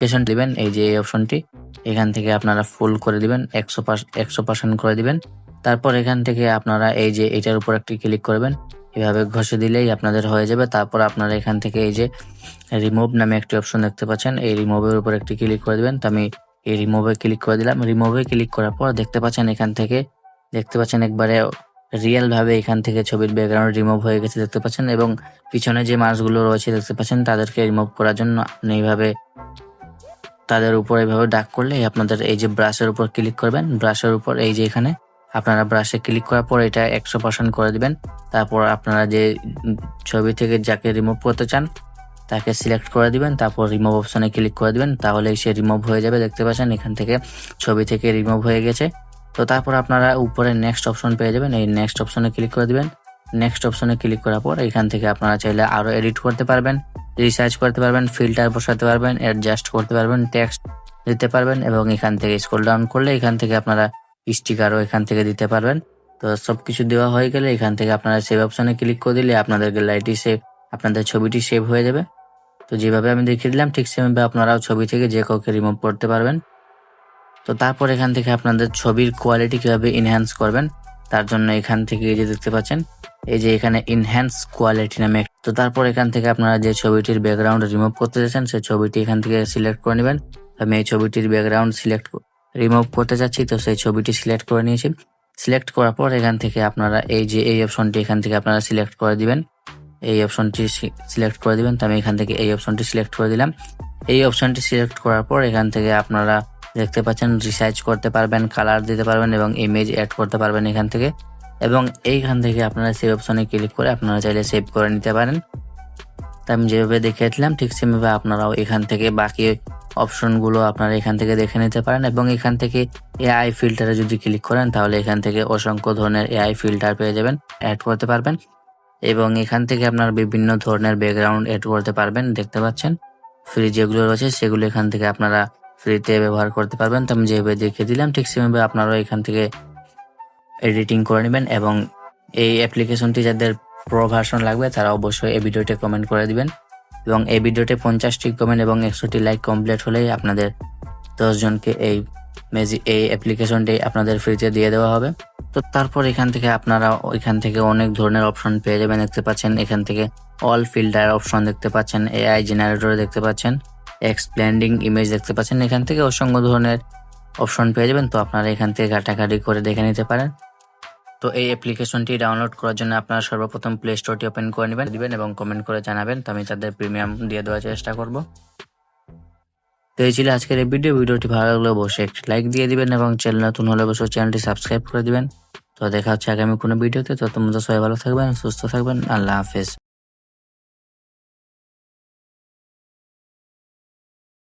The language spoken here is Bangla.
পেশেন্ট দিবেন এই যে এই অপশনটি, এখান থেকে আপনারা ফুল করে দিবেন 100% করে দিবেন। তারপর এখান থেকে আপনারা এই যে এটার উপর একটি ক্লিক করবেন, এভাবে ঘষে দিলেই আপনাদের হয়ে যাবে। তারপর আপনারা এখান থেকে এই যে রিমুভ নামে একটি অপশন দেখতে পাচ্ছেন, এই রিমুভের উপর একটি ক্লিক করে দিবেন। তো আমি এই রিমুভে ক্লিক করে দিলাম। রিমুভে ক্লিক করার পর দেখতে পাচ্ছেন এখান থেকে একবারে রিয়েল ভাবে এখান থেকে ছবির ব্যাকগ্রাউন্ড রিমুভ হয়ে গেছে দেখতে পাচ্ছেন, এবং পিছনে যে মাছগুলো রয়েছে দেখতে পাচ্ছেন তাদেরকে রিমুভ করার জন্য আপনি এইভাবে তাদের উপর এইভাবে ডাক করলে আপনাদের এই যে ব্রাশের উপর ক্লিক করবেন, ব্রাশের উপর এই যে এখানে আপনারা ব্রাশে ক্লিক করার পর এটা 100% করে দিবেন। তারপর আপনারা যে ছবি থেকে যাকে রিমুভ করতে চান তাকে সিলেক্ট করে দিবেন, তারপর রিমুভ অপশনে ক্লিক করে দিবেন, তাহলে সে রিমুভ হয়ে যাবে। দেখতে পাচ্ছেন এখান থেকে ছবি থেকে রিমুভ হয়ে গেছে। তো তারপর আপনারা উপরে নেক্সট অপশন পেয়ে যাবেন, এই নেক্সট অপশনে ক্লিক করে দিবেন। নেক্সট অপশনে ক্লিক করার পর এখান থেকে আপনারা চাইলে আরো এডিট করতে পারবেন, রিসার্চ করতে পারবেন, ফিল্টার বসাতে পারবেন, অ্যাডজাস্ট করতে পারবেন, টেক্সট দিতে পারবেন, এবং এখান থেকে স্ক্রল ডাউন করলে এখান থেকে আপনারা স্টিকারও এখান থেকে দিতে পারবেন। তো সবকিছু দেওয়া হয়ে গেলে এখান থেকে আপনারা সেভ অপশনে ক্লিক করে দিলে আপনাদের গ্যালারিটি সেভ, আপনাদের ছবিটি সেভ হয়ে যাবে। তো যেভাবে আমি দেখিয়ে দিলাম ঠিক সেভাবে আপনারাও ছবি থেকে যে কাউকে রিমুভ করতে পারবেন। তো তারপর এখান থেকে আপনাদের ছবির কোয়ালিটি কিভাবে এনহ্যান্স করবেন তার জন্য এখান থেকে এই যে দেখতে পাচ্ছেন এই যে এখানে এনহ্যান্স কোয়ালিটি নামে, তো তারপর এখান থেকে আপনারা যে ছবিটির ব্যাকগ্রাউন্ড রিমুভ করতে চাচ্ছেন সেই ছবিটি এখান থেকে সিলেক্ট করে নেবেন। আমি এই ছবিটির ব্যাকগ্রাউন্ড রিমুভ করতে চাচ্ছি, তো সেই ছবিটি সিলেক্ট করে নিয়েছি। সিলেক্ট করার পর এখান থেকে আপনারা এই যে এই অপশনটি এখান থেকে আপনারা সিলেক্ট করে দিবেন, এই অপশনটি সিলেক্ট করে দিবেন। তো আমি এখান থেকে এই অপশনটি সিলেক্ট করে দিলাম। এই অপশনটি সিলেক্ট করার পর এখান থেকে আপনারা দেখতে পাচ্ছেন রিসাইজ করতে পারবেন, কালার দিতে পারবেন এবং ইমেজ অ্যাড করতে পারবেন এখান থেকে, এবং এইখান থেকে আপনারা সেভ অপশনে ক্লিক করে আপনারা চাইলে সেভ করে নিতে পারেন। তা আমি যেভাবে দেখিয়েছিলাম ঠিক সেভাবে আপনারাও এখান থেকে বাকি অপশনগুলো আপনারা এখান থেকে দেখে নিতে পারেন, এবং এখান থেকে এআই ফিল্টারে যদি ক্লিক করেন তাহলে এখান থেকে অসংখ্য ধরনের এআই ফিল্টার পেয়ে যাবেন, অ্যাড করতে পারবেন, এবং এখান থেকে আপনার বিভিন্ন ধরনের ব্যাকগ্রাউন্ড অ্যাড করতে পারবেন। দেখতে পাচ্ছেন ফ্রি যেগুলো রয়েছে সেগুলো এখান থেকে আপনারা ফ্রিতে ব্যবহার করতে পারবেন। তো আমি যেভাবে দেখিয়ে দিলাম ঠিক সেভাবে আপনারাও এখান থেকে এডিটিং করে নেবেন, এবং এই অ্যাপ্লিকেশনটি যাদের প্রো ভার্সন লাগবে তারা অবশ্যই এই ভিডিওতে কমেন্ট করে দিবেন, এবং এই ভিডিওতে 50টি কমেন্ট এবং 100টি লাইক কমপ্লিট হলেই আপনাদের 10 জনকে এই অ্যাপ্লিকেশনটি আপনাদের ফ্রিতে দিয়ে দেওয়া হবে। তো তারপর এখান থেকে আপনারা এখান থেকে অনেক ধরনের অপশন পেয়ে যাবেন। দেখতে পাচ্ছেন এখান থেকে অল ফিল্টার অপশন দেখতে পাচ্ছেন, এআই জেনারেটর দেখতে পাচ্ছেন, এক্সপ্লেন্ডিং ইমেজ দেখতে পাচ্ছেন, এখান থেকে অসংখ্য ধরনের অপশন পেয়ে যাবেন। তো আপনারা এখান থেকে ঘাটাঘাটি করে দেখে নিতে পারেন। তো এই অ্যাপ্লিকেশনটি ডাউনলোড করার জন্য আপনারা সর্বপ্রথম প্লে স্টোরটি ওপেন করে দিবেন এবং কমেন্ট করে জানাবেন, তো আমি তাদের প্রিমিয়াম দিয়ে দেওয়ার চেষ্টা করব। তো এই ছিল আজকের এই ভিডিওটি ভালো লাগলে অবশ্যই একটি লাইক দিয়ে দিবেন, এবং চ্যানেল নতুন হলে অবশ্যই চ্যানেলটি সাবস্ক্রাইব করে দিবেন। তো দেখা হচ্ছে আগামী কোনো ভিডিওতে, ততক্ষণ সবাই ভালো থাকবেন, সুস্থ থাকবেন, আল্লাহ হাফেজ।